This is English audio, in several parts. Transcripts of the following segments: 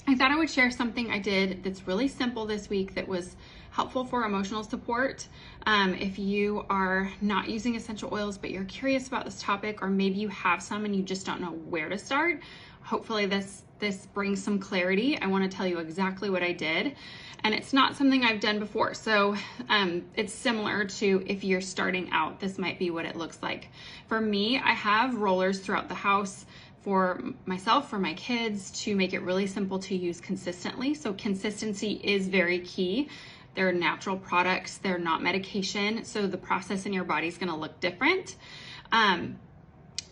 I thought I would share something I did that's really simple this week that was helpful for emotional support. If you are not using essential oils, but you're curious about this topic, or maybe you have some and you just don't know where to start, hopefully this brings some clarity. I want to tell you exactly what I did, and it's not something I've done before. So it's similar to if you're starting out, this might be what it looks like. For me, I have rollers throughout the house for myself, for my kids, to make it really simple to use consistently. So consistency is very key. They're natural products, they're not medication, so the process in your body is going to look different.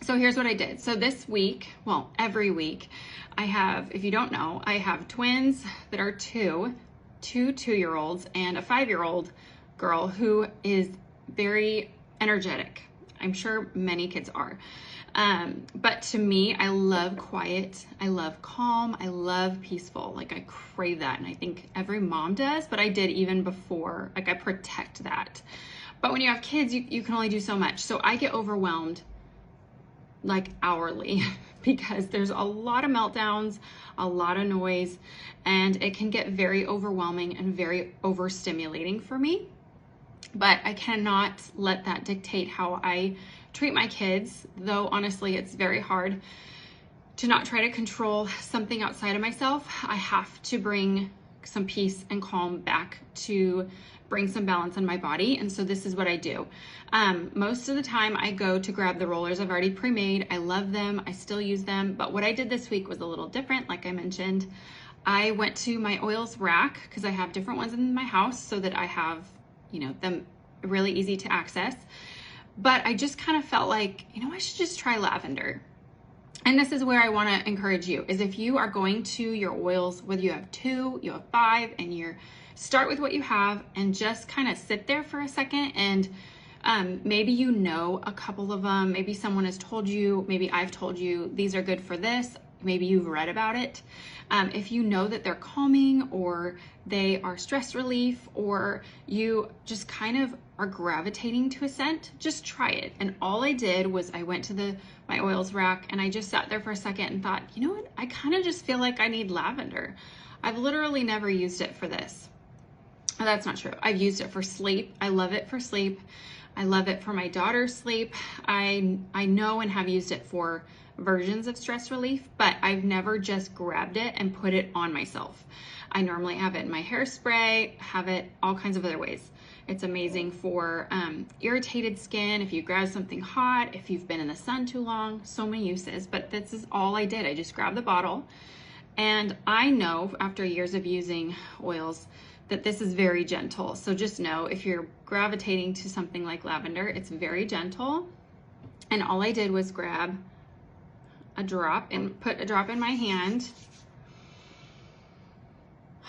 So here's what I did. So this week, well, every week, I have, if you don't know, I have twins that are two 2-year-olds and a 5-year-old girl who is very energetic. I'm sure many kids are. But to me, I love quiet, I love calm, I love peaceful. Like, I crave that, and I think every mom does, but I did even before. Like, I protect that. But when you have kids, you can only do so much. So I get overwhelmed like hourly because there's a lot of meltdowns, a lot of noise, and it can get very overwhelming and very overstimulating for me. But I cannot let that dictate how I treat my kids, though honestly it's very hard to not try to control something outside of myself. I have to bring some peace and calm back to bring some balance in my body, and so this is what I do. Most of the time I go to grab the rollers I've already pre-made. I love them, I still use them, but what I did this week was a little different. Like I mentioned, I went to my oils rack because I have different ones in my house so that I have, you know, them really easy to access. But I just kind of felt like, you know, I should just try lavender. And this is where I want to encourage you, is if you are going to your oils, whether you have 2, you have 5, and you're start with what you have and just kind of sit there for a second, and maybe you know a couple of them, maybe someone has told you, maybe I've told you these are good for this, maybe you've read about it. If you know that they're calming or they are stress relief, or you just kind of are gravitating to a scent, just try it. And all I did was I went to my oils rack and I just sat there for a second and thought, you know what, I kind of just feel like I need lavender. I've literally never used it for this. Oh, that's not true. I've used it for sleep. I love it for sleep. I love it for my daughter's sleep. I know and have used it for versions of stress relief, but I've never just grabbed it and put it on myself. I normally have it in my hairspray, have it all kinds of other ways. It's amazing for irritated skin, if you grab something hot, if you've been in the sun too long, so many uses. But this is all I did. I just grabbed the bottle, and I know after years of using oils that this is very gentle. So just know, if you're gravitating to something like lavender, it's very gentle. And all I did was grab a drop and put a drop in my hand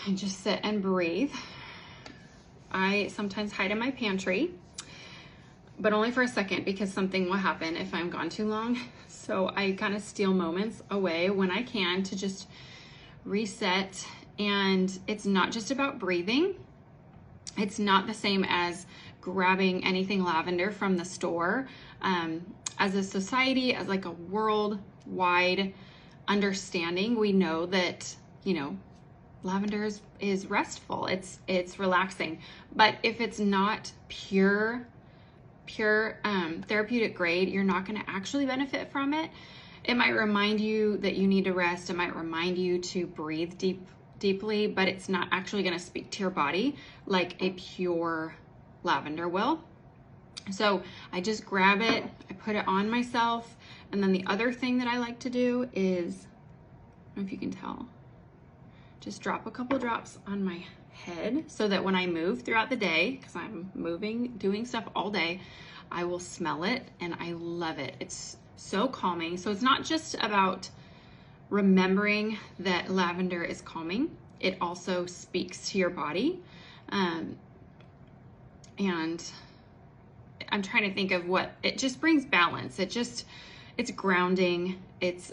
and just sit and breathe. I sometimes hide in my pantry, but only for a second, because something will happen if I'm gone too long. So I kind of steal moments away when I can to just reset. And it's not just about breathing. It's not the same as grabbing anything lavender from the store. As a society, as like a worldwide understanding, we know that, you know, lavender is restful. It's relaxing. But if it's not pure therapeutic grade, you're not going to actually benefit from it. It might remind you that you need to rest. It might remind you to breathe deeply, but it's not actually going to speak to your body like a pure lavender will. So I just grab it, I put it on myself, and then the other thing that I like to do is, I don't know if you can tell, just drop a couple drops on my head so that when I move throughout the day, because I'm moving, doing stuff all day, I will smell it, and I love it. It's so calming. So it's not just about remembering that lavender is calming, it also speaks to your body. And I'm trying to think of what it just brings balance. It's grounding. It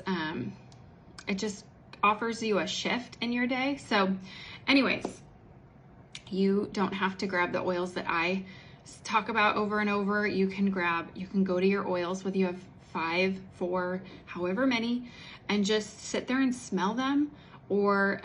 just offers you a shift in your day. So anyways, you don't have to grab the oils that I talk about over and over. You can go to your oils, whether you have 5, 4, however many, and just sit there and smell them, or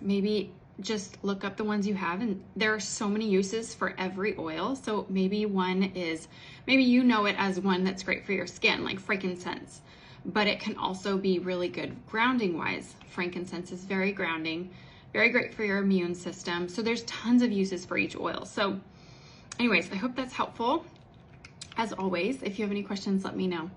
maybe just look up the ones you have, and there are so many uses for every oil. So maybe maybe you know it as one that's great for your skin, like frankincense, but it can also be really good grounding wise. Frankincense is very grounding, very great for your immune system. So there's tons of uses for each oil. So anyways, I hope that's helpful. As always, if you have any questions, let me know.